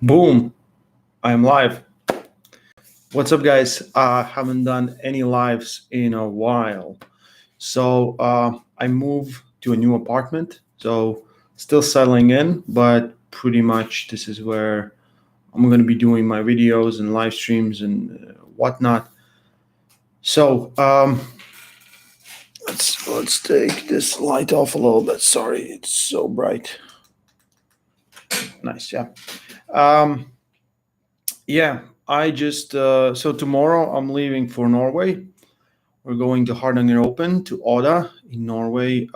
Boom, I'm live. What's up, guys? I haven't done any lives in a while. So I moved to a new apartment. So still settling in, but pretty much this is where I'm going to be doing my videos and live streams and whatnot. So let's take this light off a little bit. Sorry, it's so bright. Nice, yeah. Um, yeah, I just so tomorrow I'm leaving for Norway. We're going to Hardanger Open to Oda in Norway.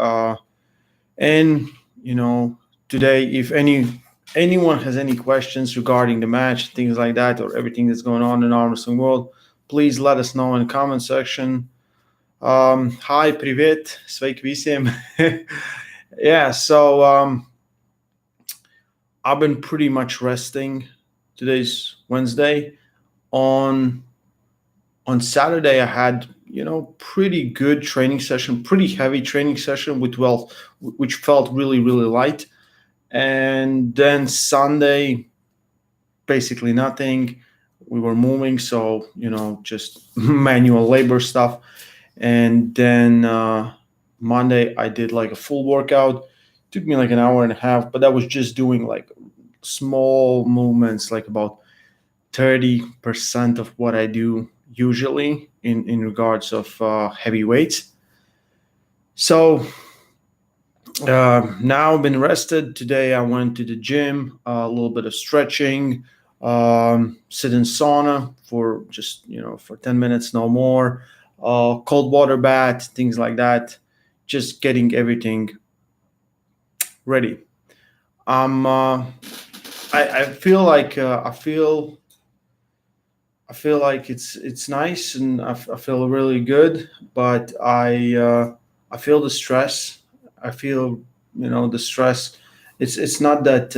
And you know, today, if anyone has any questions regarding the match, things like that, or everything that's going on in arm wrestling world, please let us know in the comment section. Hi, privet, sveiki visiem. Yeah, so I've been pretty much resting. Today's Wednesday. On Saturday, I had pretty good training session, pretty heavy training session which felt really really light. And then Sunday, basically nothing. We were moving, so just manual labor stuff. And then Monday, I did like a full workout. Took me like an hour and a half, but that was just doing like small movements, like about 30% of what I do usually in regards of heavy weights. So now I've been rested. Today I went to the gym, a little bit of stretching, sit in sauna for just for 10 minutes, no more. Cold water bath, things like that. Just getting everything ready. I'm. I feel like I feel like it's nice, and I feel really good, but I feel the stress. I feel the stress. It's not that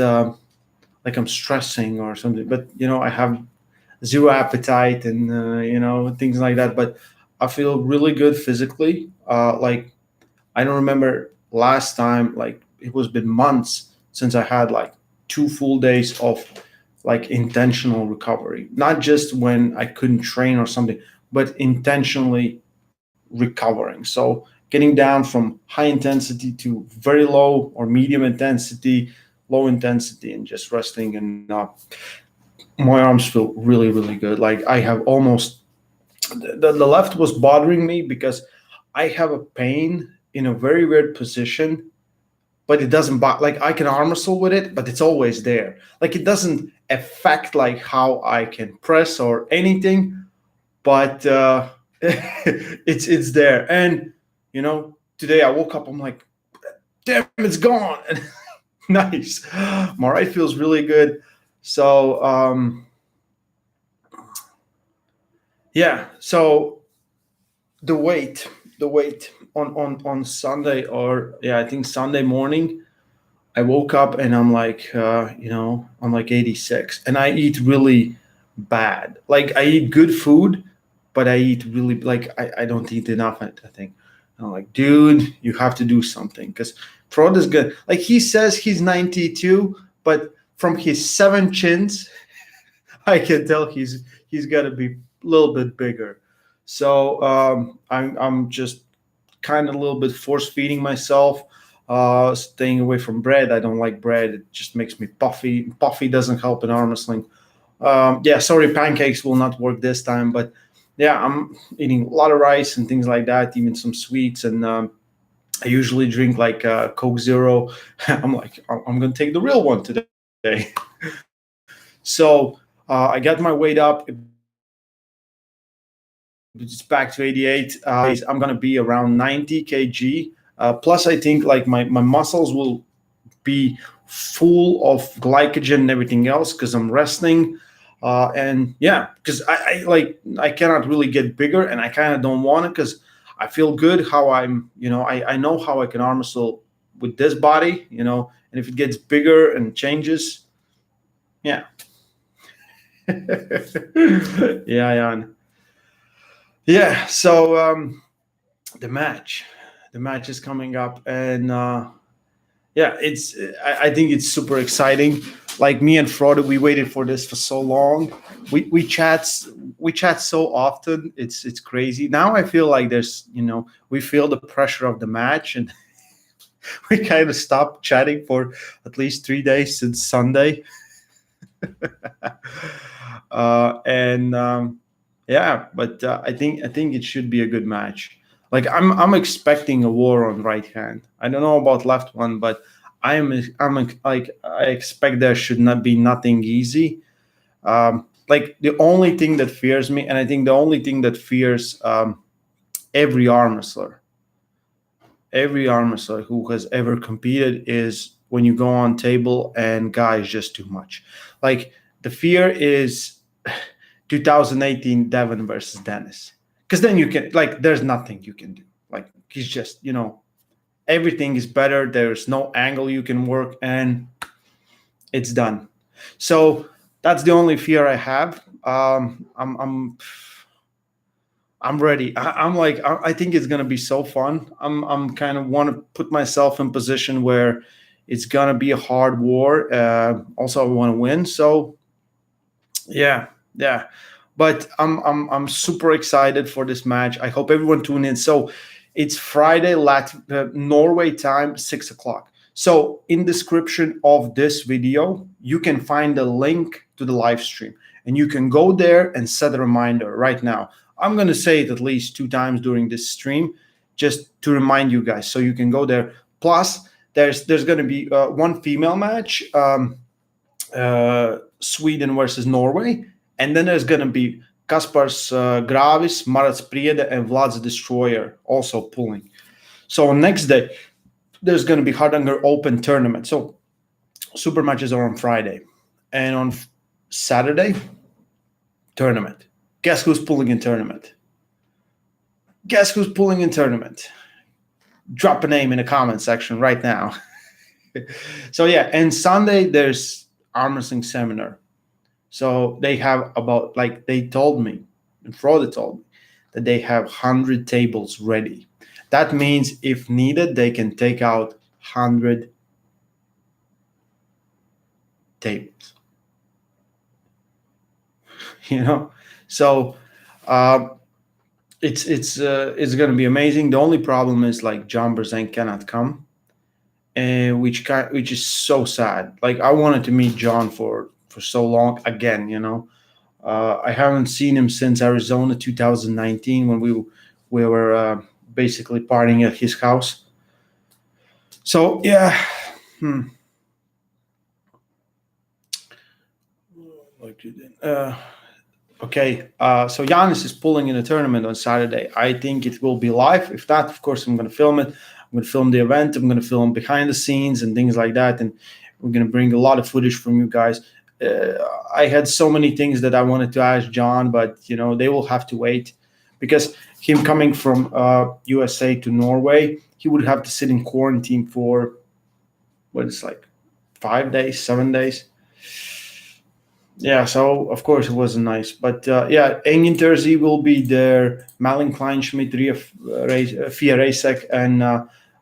like I'm stressing or something, but I have zero appetite and things like that. But I feel really good physically. Like I don't remember last time, like it was been months since I had like 2 full days of like intentional recovery. Not just when I couldn't train or something, but intentionally recovering. So getting down from high intensity to very low or medium intensity, low intensity, and just resting. And my arms feel really, really good. Like I have almost the left was bothering me because I have a pain in a very weird position, but it doesn't like I can arm wrestle with it, but it's always there. Like it doesn't affect like how I can press or anything, but it's there. And today I woke up, I'm like, damn, it's gone. And nice. My right feels really good. So yeah, so the weight, on Sunday, or yeah, I think Sunday morning, I woke up and I'm like, I'm like 86, and I eat really bad. Like I eat good food, but I eat really like I don't eat enough. I think I'm like, dude, you have to do something because Frode is good. Like he says he's 92, but from his 7 chins, I can tell he's got to be a little bit bigger. So I'm just kind of a little bit force feeding myself, staying away from bread. I don't like bread. It just makes me puffy. Puffy doesn't help in arm wrestling. Yeah, sorry, pancakes will not work this time, but yeah, I'm eating a lot of rice and things like that, even some sweets. And I usually drink like Coke Zero. I'm like, I'm going to take the real one today. So I got my weight up. It's back to 88. I'm gonna be around 90 kg. Plus, I think like my muscles will be full of glycogen and everything else because I'm resting. And yeah, because I like I cannot really get bigger, and I kind of don't want it because I feel good how I'm. I know how I can arm wrestle with this body. And if it gets bigger and changes, yeah, yeah, yeah. Yeah, so the match, the match is coming up, and yeah, I think it's super exciting. like me and Frode, we waited for this for so long. We chat so often. It's crazy. Now I feel like there's we feel the pressure of the match, and we kind of stopped chatting for at least 3 days since Sunday. And yeah, but I think it should be a good match. Like I'm expecting a war on right hand. I don't know about left one, but I'm like I expect there should not be nothing easy. Like the only thing that fears me, and I think the only thing that fears every arm wrestler, every arm wrestler who has ever competed is when you go on table and guy is just too much. Like the fear is 2018 Devon versus Dennis, because then you can like there's nothing you can do. Like he's just everything is better. There's no angle you can work, and it's done. So that's the only fear I have. I'm ready. I'm like I think it's gonna be so fun. I'm kind of want to put myself in position where it's gonna be a hard war. Also, I want to win. So yeah, yeah. But I'm super excited for this match. I hope everyone tune in. So it's Friday, Norway time, 6 o'clock. So in description of this video, you can find a link to the live stream, and you can go there and set a reminder right now. I'm gonna say it at least 2 times during this stream, just to remind you guys. So you can go there. Plus, there's gonna be one female match. Sweden versus Norway, and then there's gonna be Kaspars Gravis, Marats Priede, and Vlad's the Destroyer also pulling. So next day there's gonna be Hardanger Open tournament. So super matches are on Friday, and on Saturday tournament. Guess who's pulling in tournament? Guess who's pulling in tournament? Drop a name in the comment section right now. So yeah, and Sunday there's arm wrestling seminar. So they have about like they told me, and Frode told me that they have 100 tables ready. That means if needed, they can take out 100 tables. So it's going to be amazing. The only problem is like John Berzan cannot come, and which is so sad. Like I wanted to meet John for so long again. I haven't seen him since Arizona 2019 when we were basically partying at his house. So yeah. Like you did. Okay, so Giannis is pulling in a tournament on Saturday. I think it will be live. If not, of course, I'm going to film it. I'm going to film the event. I'm going to film behind the scenes and things like that. And we're going to bring a lot of footage from you guys. I had so many things that I wanted to ask John, but they will have to wait, because him coming from USA to Norway, he would have to sit in quarantine for what is like 5 days, 7 days. Yeah, so of course it wasn't nice, but yeah, Engin Terzi will be there, Malin Kleinschmidt, Fia Racek, and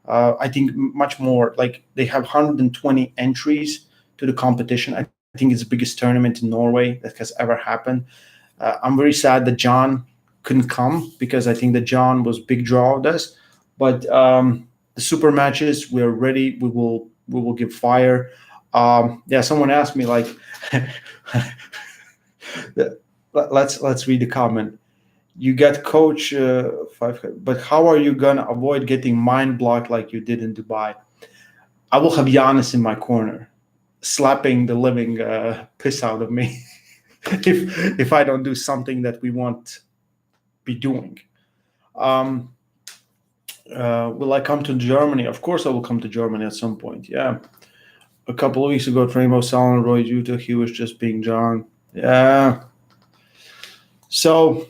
I think much more. Like they have 120 entries to the competition. I think it's the biggest tournament in Norway that has ever happened. I'm very sad that John couldn't come, because I think that John was big draw of this. But the super matches, we're ready. We will give fire. Yeah, someone asked me like, let's read the comment. You get coach 5, but how are you gonna avoid getting mind blocked like you did in Dubai? I will have Giannis in my corner, slapping the living piss out of me if I don't do something that we won't be doing. Will I come to Germany? Of course I will come to Germany at some point. Yeah. A couple of weeks ago, Rainbow Salon, Roy Utah, he was just being John. Yeah. So,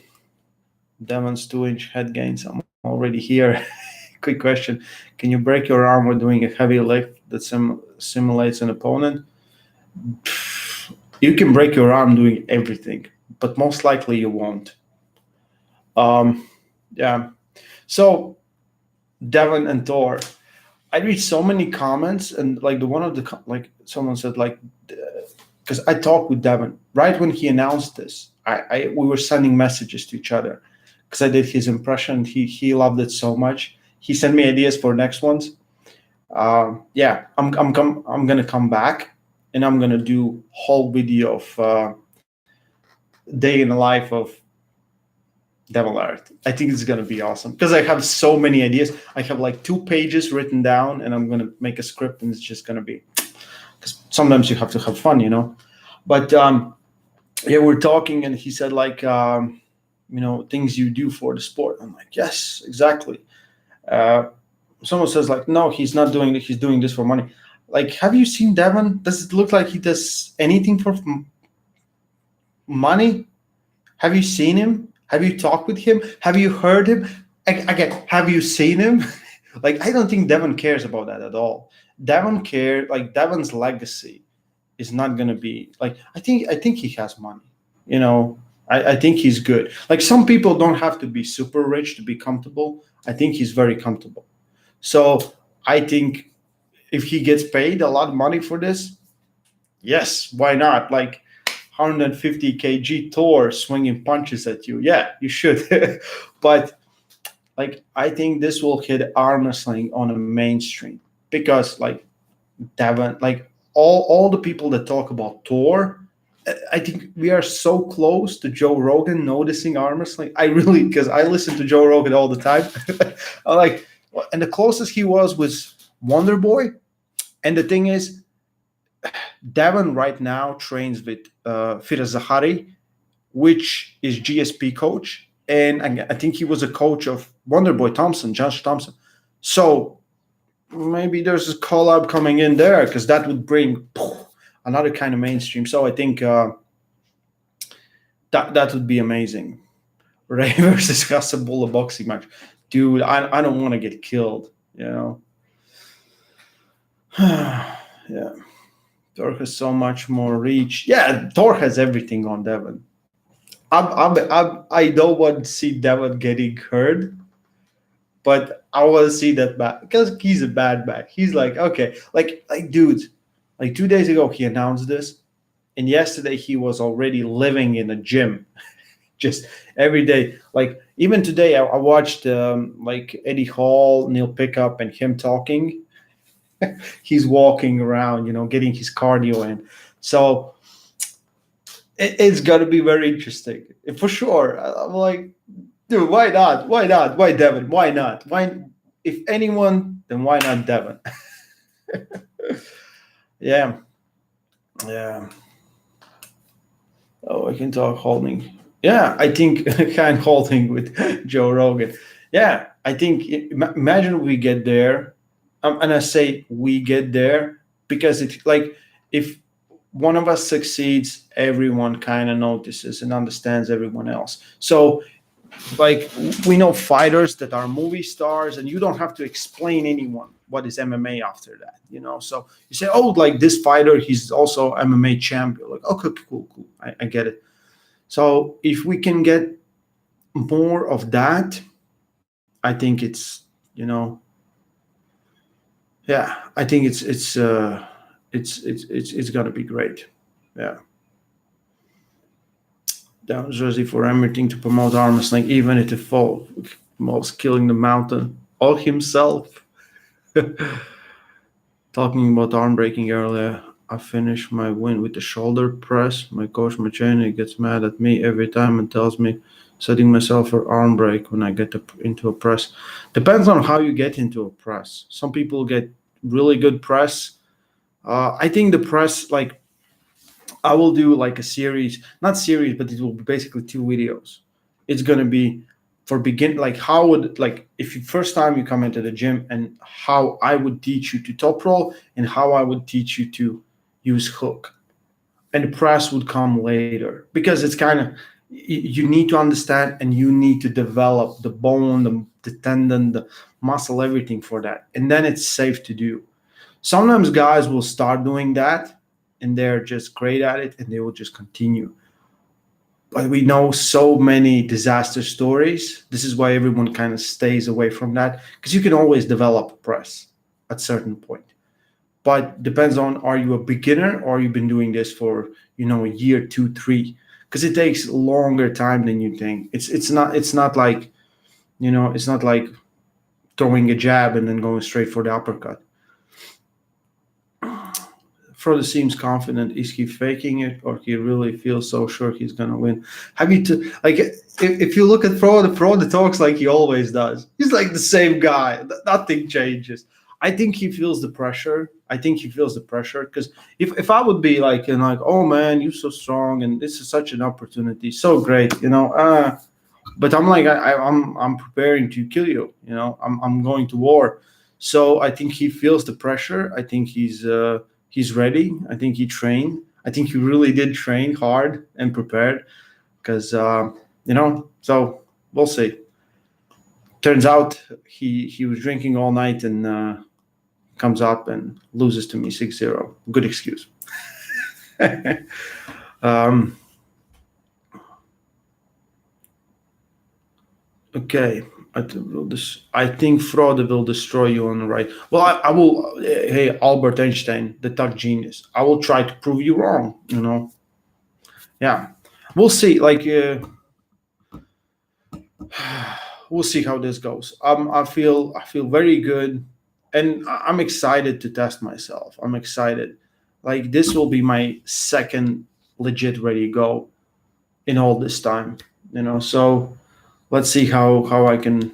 Devon's 2-inch head gains. I'm already here. Quick question. Can you break your arm while doing a heavy lift that simulates an opponent? You can break your arm doing everything, but most likely you won't. Yeah. So, Devon and Thor. I read so many comments, and like someone said, like because I talked with Devon right when he announced this. We were sending messages to each other because I did his impression. He loved it so much. He sent me ideas for next ones. Yeah, I'm gonna come back and I'm gonna do whole video of day in the life of Devil Art. I think it's gonna be awesome because I have so many ideas. I have like 2 pages written down, and I'm gonna make a script, and it's just gonna be. Because sometimes you have to have fun, you know. But yeah, we're talking, and he said like, things you do for the sport. I'm like, yes, exactly. Uh, Someone says like, no, he's not doing it. He's doing this for money. Like, have you seen Devon? Does it look like he does anything for money? Have you seen him? Have you talked with him? Have you heard him? Again, have you seen him? Like, I don't think Devon cares about that at all. Devon's legacy is not gonna be like. I think he has money. You know, I think he's good. Like some people don't have to be super rich to be comfortable. I think he's very comfortable. So I think if he gets paid a lot of money for this, yes, why not? Like 150 kg Thor swinging punches at you. Yeah, you should. But like I think this will hit arm wrestling on a mainstream because like Devon, like all the people that talk about Thor, I think we are so close to Joe Rogan noticing arm wrestling. I really because I listen to Joe Rogan all the time. I'm like, and the closest he was Wonder Boy. And the thing is, Devon right now trains with Firas Zahari, which is GSP coach, and I think he was a coach of Wonderboy Thompson, Josh Thompson. So maybe there's a collab coming in there because that would bring another kind of mainstream. So I think that would be amazing. Ray versus Casabula boxing match, dude. I don't want to get killed, you know. Yeah. Thor has so much more reach. Yeah, Thor has everything on Devon. I don't want to see Devon getting hurt, but I want to see that back because he's a bad back. He's like, okay, like dude, like 2 days ago he announced this, and yesterday he was already living in a gym, just every day. Like even today, I watched like Eddie Hall, Neil Pickup, and him talking. He's walking around, getting his cardio in. So it's got to be very interesting for sure. I'm like, dude, why not? Why not? Why Devon? Why not? Why? If anyone, then why not Devon? Yeah, yeah. Oh, I can talk holding. Yeah, I think kind holding with Joe Rogan. Yeah, I think imagine we get there, and I say we get there because it's like if one of us succeeds, everyone kind of notices and understands everyone else. So like we know fighters that are movie stars and you don't have to explain anyone what is MMA after that, so you say, oh, like this fighter, he's also MMA champion, like, okay, cool, I get it. So if we can get more of that, I think yeah, I think it's gonna be great. Yeah. Down Jersey for everything to promote arm wrestling, even if the fall most killing the mountain all himself. Talking about arm breaking earlier, I finished my win with the shoulder press. My coach Machene gets mad at me every time and tells me setting myself for arm break when I get into a press. Depends on how you get into a press. Some people get really good press. I think the press, like, I will do like a series, not series, but it will be basically 2 videos. It's gonna be for begin, like how would, like if you first time you come into the gym and how I would teach you to top roll and how I would teach you to use hook, and the press would come later because it's kind of you need to understand and you need to develop the bone, the tendon, the muscle, everything for that, and then it's safe to do. Sometimes guys will start doing that and they're just great at it and they will just continue. But we know so many disaster stories. This is why everyone kind of stays away from that because you can always develop a press at a certain point. but depends on, are you a beginner or you've been doing this for a year, two, three, because it takes longer time than you think. It's not like it's not like throwing a jab and then going straight for the uppercut. Frode seems confident. Is he faking it, or he really feels so sure he's gonna win? Have you like if you look at Frode, Frode talks like he always does. He's like the same guy. Nothing changes. I think he feels the pressure. I think he feels the pressure because if I would be like, oh man, you're so strong and this is such an opportunity, so great, but I'm like, I'm preparing to kill you. I'm going to war. So I think he feels the pressure. I think he's ready. I think he trained. I think he really did train hard and prepared because So we'll see. Turns out he was drinking all night and comes up and loses to me 6-0. Good excuse. um, Okay, I think Frode will destroy you on the right. Well, I will. Hey, Albert Einstein, the tech genius. I will try to prove you wrong. Yeah, we'll see. We'll see how this goes. I feel very good, and I'm excited to test myself. I'm excited. Like this will be my second legit ready go in all this time. So let's see how I can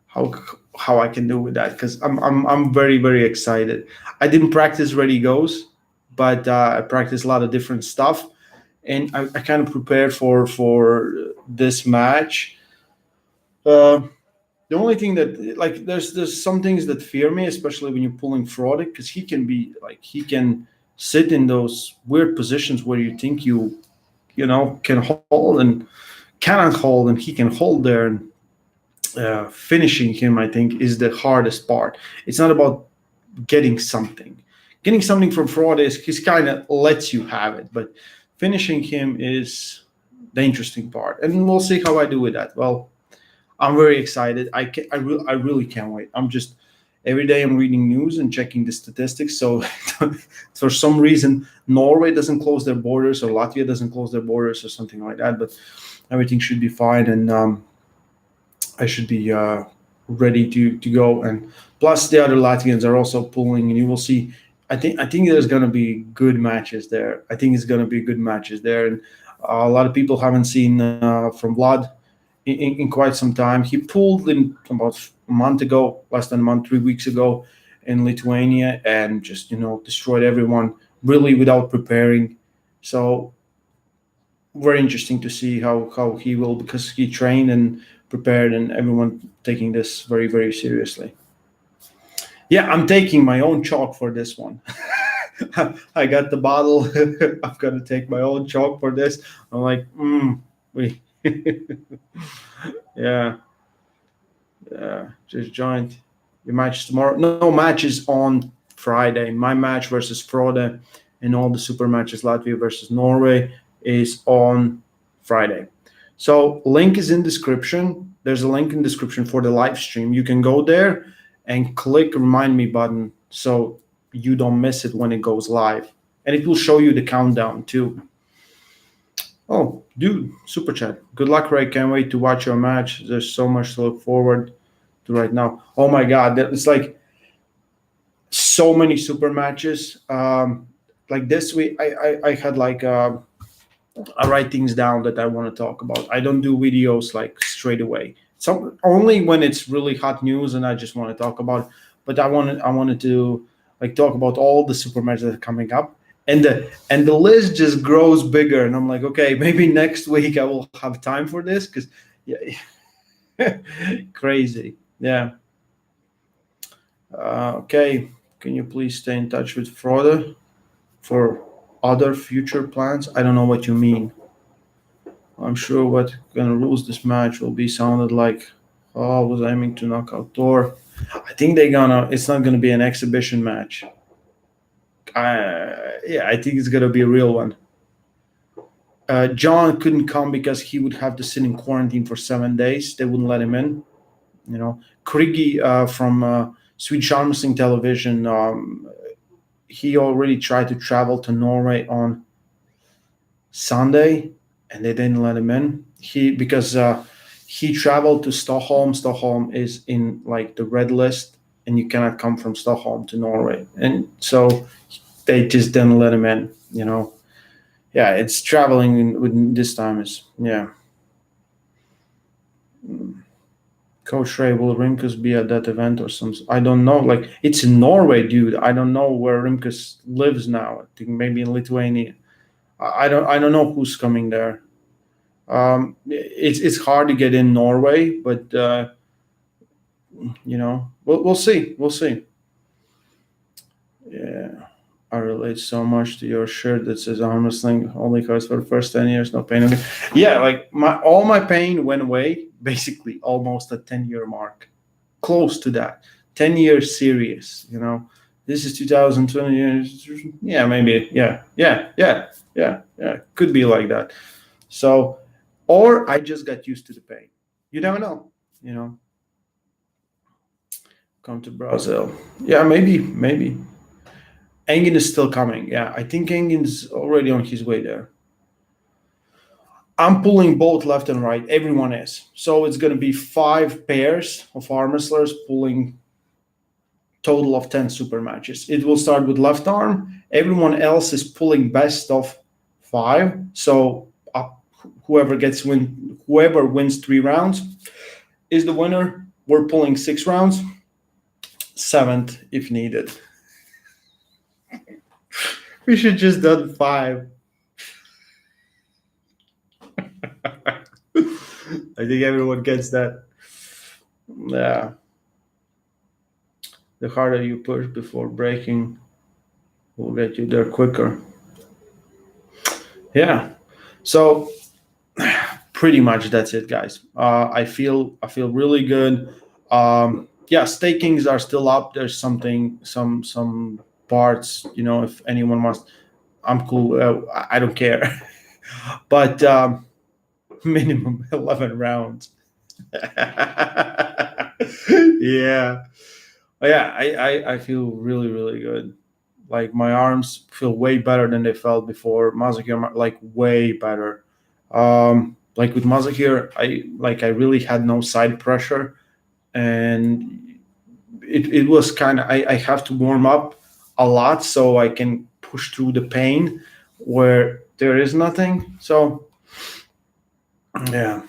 how how I can do with that because I'm very very excited. I didn't practice ready goes, but I practiced a lot of different stuff, and I kind of prepared for this match. Uh, the only thing that like there's some things that fear me, especially when you're pulling Frode, because he can sit in those weird positions where you think you can hold and cannot hold, and he can hold there. And finishing him, I think, is the hardest part. It's not about getting something. Getting something from Frode is he's kind of lets you have it, but finishing him is the interesting part. And we'll see how I do with that. Well, I'm very excited. I really can't wait. I'm just every day I'm reading news and checking the statistics. So for some reason, Norway doesn't close their borders or Latvia doesn't close their borders or something like that. But everything should be fine, and I should be ready to go. And plus, the other Latvians are also pulling, and you will see. I think there's going to be good matches there. I think it's going to be good matches there, and a lot of people haven't seen from Vlad in quite some time. He pulled in about a month ago, less than a month, 3 weeks ago, in Lithuania, and just destroyed everyone really without preparing. So very interesting to see how he will, because he trained and prepared, and everyone taking this very very seriously. Yeah, I'm taking my own chalk for this one. I got the bottle. I'm gonna take my own chalk for this. I'm like, we, yeah, yeah. Just joined. Your match is tomorrow. No matches on Friday. My match versus Frode, and all the super matches, Latvia versus Norway, is on Friday. So link is in description. There's a link in description for the live stream. You can go there and click remind me button so you don't miss it when it goes live. And it will show you the countdown too. Oh, dude, super chat. Good luck, Ray. Can't wait to watch your match. There's so much to look forward to right now. Oh my God, it's like so many super matches. Like this week, I had like I write things down that I want to talk about. I don't do videos like straight away. So only when it's really hot news and I just want to talk about it. But I wanted to like talk about all the super matches that are coming up, and the list just grows bigger. And I'm like, okay, maybe next week I will have time for this because yeah, crazy. Yeah. Okay. Can you please stay in touch with Frode for other future plans? I don't know what you mean. I'm sure what gonna lose this match will be sounded like, oh, I was aiming to knock out Thor. I think it's not gonna be an exhibition match. Yeah, I think it's gonna be a real one. John couldn't come because he would have to sit in quarantine for 7 days. They wouldn't let him in. Krigi from Swedish Arm Wrestling Television. He already tried to travel to Norway on Sunday, and they didn't let him in. Because he traveled to Stockholm. Stockholm is in like the red list, and you cannot come from Stockholm to Norway, and so they just didn't let him in. Yeah, it's traveling with this time is yeah. Coach Ray, will Rimkus be at that event or some? I don't know. Like it's in Norway, dude. I don't know where Rimkus lives now. I think maybe in Lithuania. I don't know who's coming there. It's hard to get in Norway, but we'll see. We'll see. Yeah, I relate so much to your shirt that says arm wrestling only cause for the first 10 years, no pain. Okay. Yeah, like all my pain went away basically almost a 10-year mark, close to that. 10 years serious. This is 2020. Yeah, maybe. Yeah. Could be like that. So, or I just got used to the pain. You never know. Come to Brazil. Yeah, maybe. Engin is still coming. Yeah, I think Engin's already on his way there. I'm pulling both left and right. Everyone is. So it's going to be 5 pairs of arm wrestlers pulling total of 10 super matches. It will start with left arm. Everyone else is pulling best of 5. So whoever wins 3 rounds is the winner. We're pulling 6 rounds, 7th if needed. We should just done 5. I think everyone gets that. Yeah. The harder you push before breaking will get you there quicker. Yeah. So pretty much that's it, guys. I feel really good. Stakings are still up. There's some parts. If anyone wants, I'm cool. I don't care. But minimum 11 rounds. Yeah. I feel really, really good. Like my arms feel way better than they felt before. Mazahir, like way better. Like with Mazahir, I really had no side pressure, and it was kind of I have to warm up a lot so I can push through the pain where there is nothing. So yeah.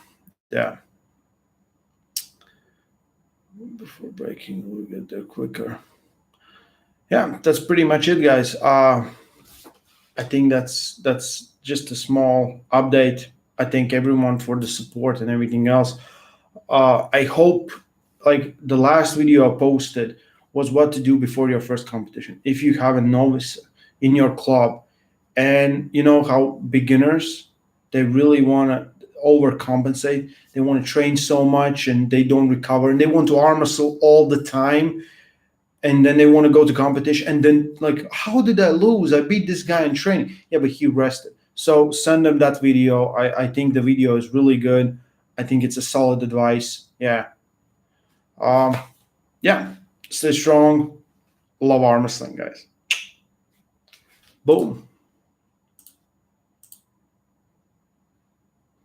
Before breaking, we'll get there quicker. Yeah, that's pretty much it, guys. I think that's just a small update. I thank everyone for the support and everything else. I hope, like the last video I posted was what to do before your first competition. If you have a novice in your club, and you know how beginners, they really want to overcompensate. They want to train so much and they don't recover, and they want to arm wrestle all the time, and then they want to go to competition, and then like, how did I lose? I beat this guy in training. Yeah, but he rested. So send them that video. I think the video is really good. I think it's a solid advice. Yeah. Stay strong. Love arm wrestling, guys. Boom.